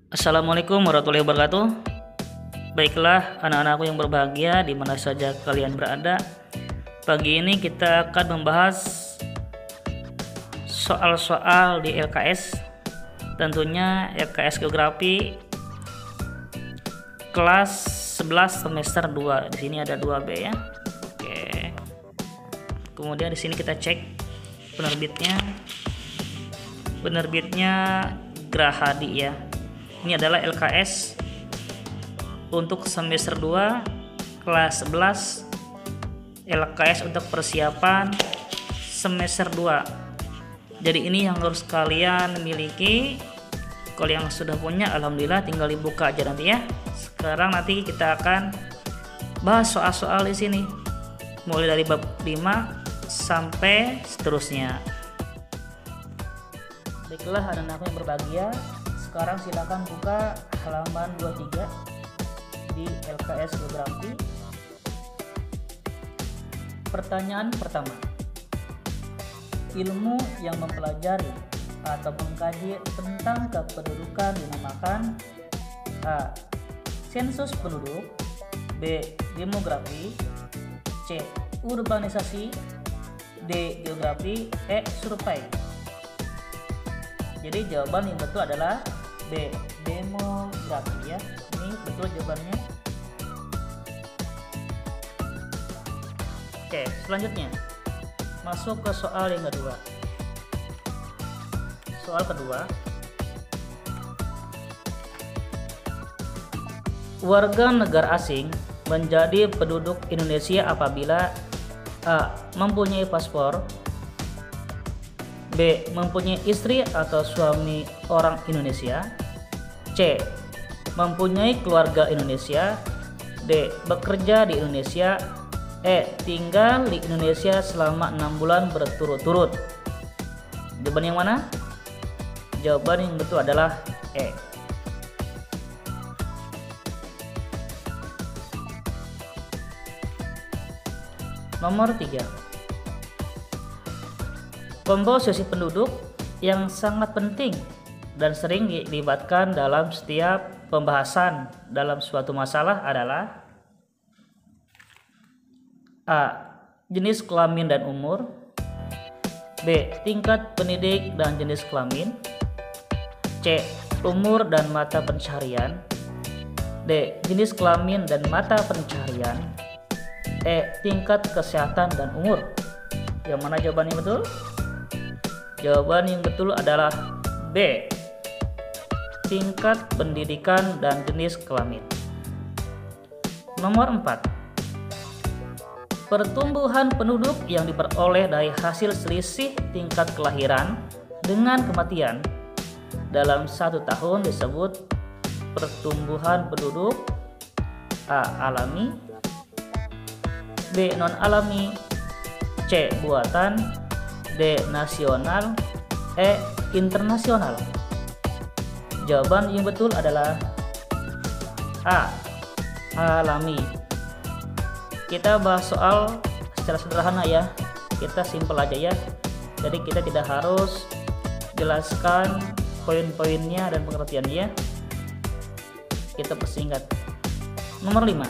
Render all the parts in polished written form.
Assalamualaikum warahmatullahi wabarakatuh. Baiklah anak-anakku yang berbahagia di mana saja kalian berada. Pagi ini kita akan membahas soal-soal di LKS. Tentunya LKS Geografi kelas 11 semester 2. Di sini ada 2B ya. Oke. Kemudian di sini kita cek penerbitnya. Penerbitnya Grahadi ya. Ini adalah LKS untuk semester 2 kelas 11, LKS untuk persiapan semester 2. Jadi ini yang harus kalian miliki. Kalau yang sudah punya alhamdulillah tinggal dibuka aja nanti ya. Sekarang nanti kita akan bahas soal-soal di sini. Mulai dari bab 5 sampai seterusnya. Baiklah anak-anak yang berbahagia. Sekarang silakan buka halaman 23 di LKS Geografi. Pertanyaan pertama. Ilmu yang mempelajari atau mengkaji tentang kependudukan dinamakan A. Sensus penduduk, B. Demografi, C. Urbanisasi, D. Geografi, E. Survei. Jadi jawaban yang betul adalah B. Demografi ya. Ini betul jawabannya. Oke, selanjutnya masuk ke soal yang kedua. Soal kedua. Warga negara asing menjadi penduduk Indonesia apabila A. Mempunyai paspor, B. Mempunyai istri atau suami orang Indonesia, C. Mempunyai keluarga Indonesia, D. Bekerja di Indonesia, E. Tinggal di Indonesia selama 6 bulan berturut-turut. Jawaban yang mana? Jawaban yang betul adalah E. Nomor 3. Komposisi penduduk yang sangat penting dan sering dilibatkan dalam setiap pembahasan dalam suatu masalah adalah A. Jenis kelamin dan umur, B. Tingkat pendidik dan jenis kelamin, C. Umur dan mata pencaharian, D. Jenis kelamin dan mata pencaharian, E. Tingkat kesehatan dan umur. Yang mana jawabannya betul? Jawaban yang betul adalah B. Tingkat pendidikan dan jenis kelamin. Nomor 4. Pertumbuhan penduduk yang diperoleh dari hasil selisih tingkat kelahiran dengan kematian dalam 1 tahun disebut pertumbuhan penduduk A. Alami, B. Non-alami, C. Buatan, D. Nasional, E. Internasional. Jawaban yang betul adalah A. Alami. Kita bahas soal secara sederhana ya. Kita simpel aja ya. Jadi kita tidak harus jelaskan poin-poinnya dan pengertiannya. Kita persingkat. Nomor 5.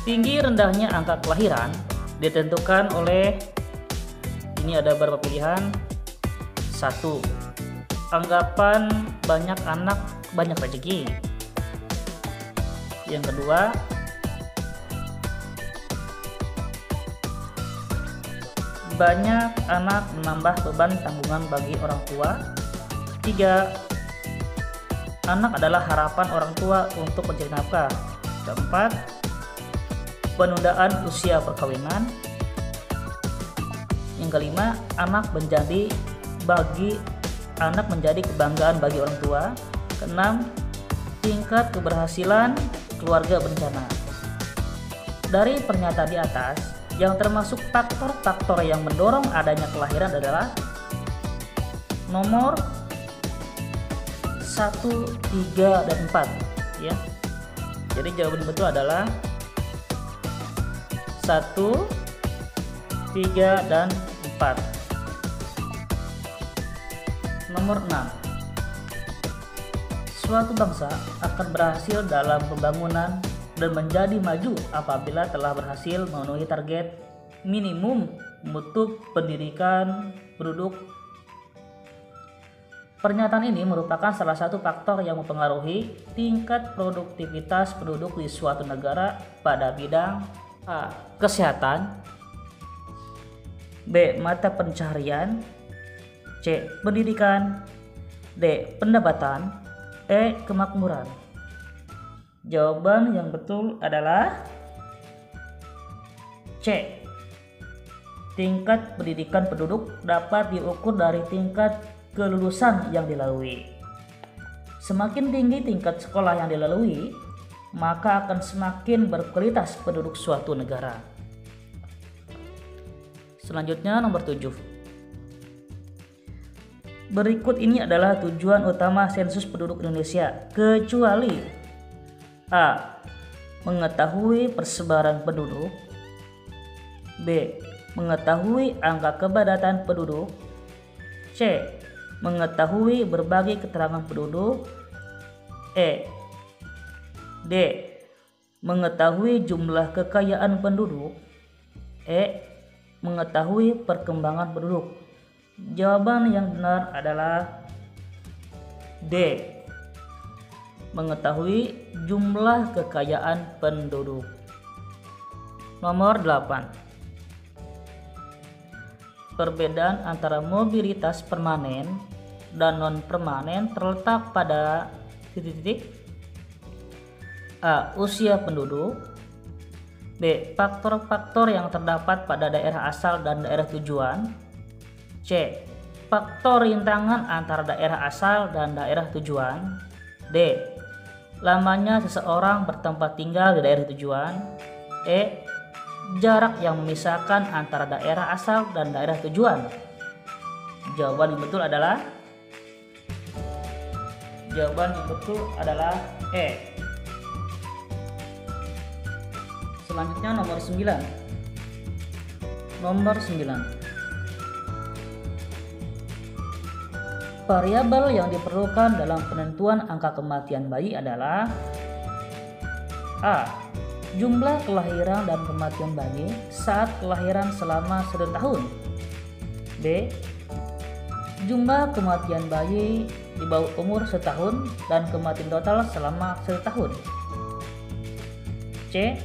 Tinggi rendahnya angka kelahiran ditentukan oleh, ini ada beberapa pilihan. 1. Anggapan banyak anak banyak rezeki. Yang kedua, banyak anak menambah beban tanggungan bagi orang tua. 3. Anak adalah harapan orang tua untuk mencari nafkah. Keempat, penundaan usia perkawinan. Yang kelima, anak menjadi kebanggaan bagi orang tua. Keenam, tingkat keberhasilan keluarga berencana. Dari pernyataan di atas, yang termasuk faktor-faktor yang mendorong adanya kelahiran adalah nomor 1, 3, dan 4 ya. Jadi jawaban yang betul adalah 1, 3, dan 4. Nomor 6. Suatu bangsa akan berhasil dalam pembangunan dan menjadi maju apabila telah berhasil memenuhi target minimum mutu pendidikan penduduk. Pernyataan ini merupakan salah satu faktor yang mempengaruhi tingkat produktivitas penduduk di suatu negara pada bidang A. Kesehatan, B. Mata pencaharian, C. Pendidikan, D. Pendapatan, E. Kemakmuran. Jawaban yang betul adalah C. Tingkat pendidikan penduduk dapat diukur dari tingkat kelulusan yang dilalui. Semakin tinggi tingkat sekolah yang dilalui, maka akan semakin berkualitas penduduk suatu negara. Selanjutnya nomor 7. Berikut ini adalah tujuan utama sensus penduduk Indonesia, kecuali A. Mengetahui persebaran penduduk, B. Mengetahui angka kepadatan penduduk, C. Mengetahui berbagai keterangan penduduk, E. D. Mengetahui jumlah kekayaan penduduk, E. Mengetahui perkembangan penduduk. Jawaban yang benar adalah D. Mengetahui jumlah kekayaan penduduk. Nomor 8. Perbedaan antara mobilitas permanen dan non-permanen terletak pada titik-titik. A. Usia penduduk, B. Faktor-faktor yang terdapat pada daerah asal dan daerah tujuan, C. Faktor rintangan antara daerah asal dan daerah tujuan, D. Lamanya seseorang bertempat tinggal di daerah tujuan, E. Jarak yang memisahkan antara daerah asal dan daerah tujuan. Jawaban yang betul adalah E. Selanjutnya nomor 9. Variabel yang diperlukan dalam penentuan angka kematian bayi adalah A. Jumlah kelahiran dan kematian bayi saat kelahiran selama 1 tahun, B. Jumlah kematian bayi di bawah umur 1 tahun dan kematian total selama 1 tahun, C.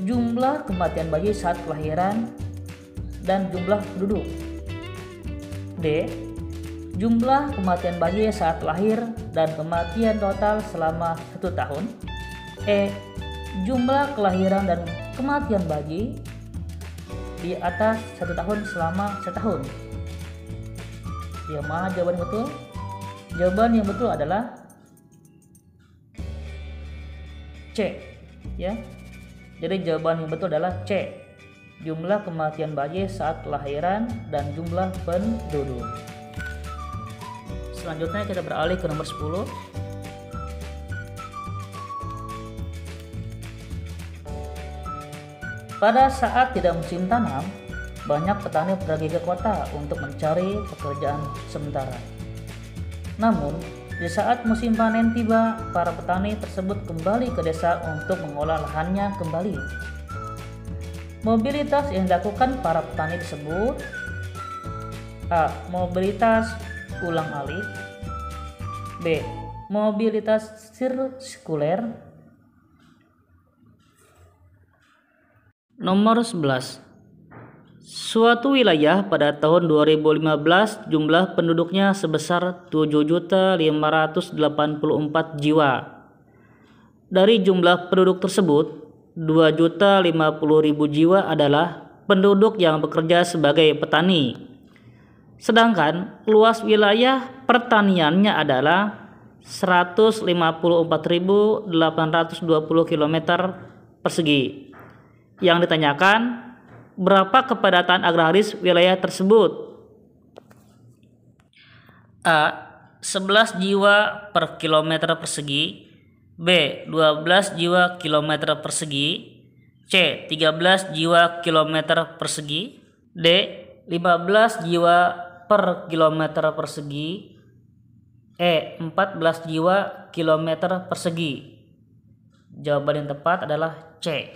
Jumlah kematian bayi saat kelahiran dan jumlah penduduk, D. Jumlah kematian bayi saat lahir dan kematian total selama 1 tahun, E. Jumlah kelahiran dan kematian bayi di atas 1 tahun selama 1 tahun. Yang mana jawaban yang betul? Jawaban yang betul adalah C, ya. Jadi jawaban yang betul adalah C. Jumlah kematian bayi saat kelahiran dan jumlah penduduk. Selanjutnya kita beralih ke nomor 10. Pada saat tidak musim tanam, banyak petani pergi ke kota untuk mencari pekerjaan sementara. Namun, di saat musim panen tiba, para petani tersebut kembali ke desa untuk mengolah lahannya kembali. Mobilitas yang dilakukan para petani disebut A. Mobilitas ulang-alik, B. Mobilitas sirkuler. Nomor 11. Suatu wilayah pada tahun 2015 jumlah penduduknya sebesar 7.584 jiwa. Dari jumlah penduduk tersebut, 2.050.000 jiwa adalah penduduk yang bekerja sebagai petani. Sedangkan luas wilayah pertaniannya adalah 154.820 km persegi. Yang ditanyakan, berapa kepadatan agraris wilayah tersebut? A. 11 jiwa per kilometer persegi, B. 12 jiwa kilometer persegi. C. 13 jiwa kilometer persegi. D. 15 jiwa per kilometer persegi. E. 14 jiwa kilometer persegi. Jawaban yang tepat adalah C.